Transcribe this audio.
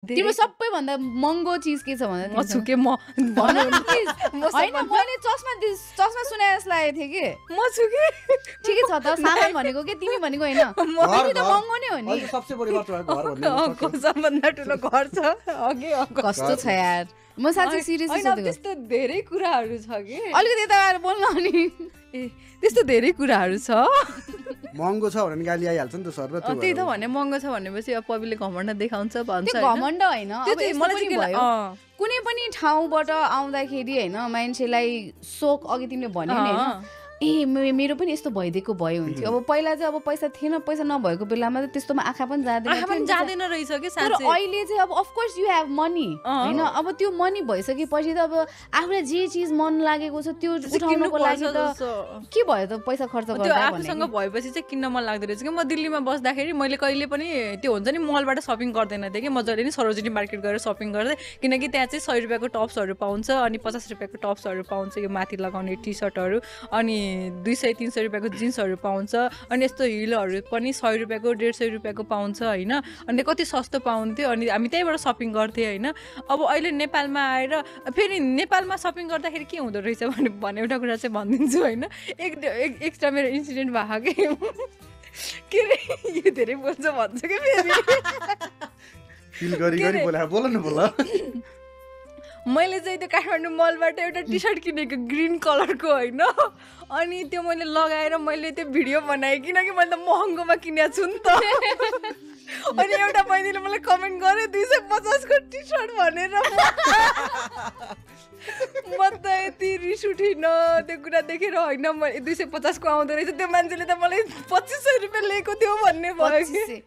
तिम्रो सबैभन्दा महँगो चिज के छ भन्दा म छुके म होइन मैले चस्मा सुने जस्तो लागेको थियो कि म छुके ठिकै छ त सामान भनेको के तिमी भनेको होइन तिमी त महँगो नै हो नि सबसे बढी मात्र घर भन्ने सबभन्दा ठुलो घर छ अघि कस्तो छ यार म साँच्चै सिरियसली सोधेको त्यस्तो धेरै कुराहरू छ कि अलिकति यता आएर बोल्न अनि ए त्यस्तो धेरै कुराहरू छ महँगो छ भने गाली आइहाल्छ नि त सर र त्यही त भने महँगो छ भनेपछि अब पब्लिकले घमण्ड देखाउँछ भन्छ त्यो घमण्ड होइन अब यस्तो मलाई पनि भयो कुनै पनि ठाउँबाट आउँदाखेरि होइन मान्छेलाई सोक अघि तिमीले भन्यो नि होइन ए मेरो पनि यस्तो भइदिएको भयो हुन्थ्यो अब पहिला चाहिँ अब पैसा थिएन पैसा नभएको बेलामा त त्यस्तोमा आँखा पनि जाँदैन रहेछ कि तर अहिले चाहिँ अब अफकोर्स यु हेभ मनी होइन अब त्यो मनी भइसकेपछि त अब आफूलाई जे चिज मन लागेको छ त्यो उठाउनको लागि त के भयो त पैसा खर्च गर्दा आफूसँग भएपछि चाहिँ किन्न मन लाग्दो रहेछ कि म दिल्लीमा बस्दाखेरि मैले कहिले पनि त्यो हुन्छ नि मलबाट सपिङ गर्दैन थिएँ कि म जहिले नि सरोजिनी मार्केट गएर सपिङ गर्दै किनकि त्यहाँ चाहिँ 100 रुपियाँको टप्सहरू पाउँछ अनि 50 रुपियाँको टप्सहरू पाउँछ यो माथि लगाउने टी सर्टहरू अनि 200-300 रुपियाँको जिन्सहरू पाउँछ अनि यस्तो हिलहरू पनि 100 रुपियाँको 150 रुपियाँको पाउँछ होइन अनि कति सस्तो पाउँथ्यो अनि हामी त्यहीबाट सपिङ गर्थ्यौँ होइन अब अहिले नेपालमा आएर फेरि नेपालमा सपिङ गर्दाखेरि के हुँदो रहेछ भने एउटा कुरा चाहिँ भनिदिन्छु होइन एक्स्ट्रा मेरो इन्सिडेन्ट भएको के अरे यो धेरै बोल्छ भन्छ कि फेरि मैले चाहिँ त्यो काठमाडौँ मलबाट एउटा टी सर्ट किनेको ग्रिन कलरको होइन अनि त्यो मैले लगाएर मैले त्यो भिडियो बनाएँ किनकि मैले त महँगोमा किनेको छु नि त अनि एउटा बहिनीले मलाई कमेन्ट गर्यो 250 को टी सर्ट भनेर म त यति रिस उठिन त्यो कुरा देखेर होइन म 250 को आउँदो रहेछ त्यो मान्छेले त मलाई 2500 रुपियाँ लिएको थियो भन्ने भयो कि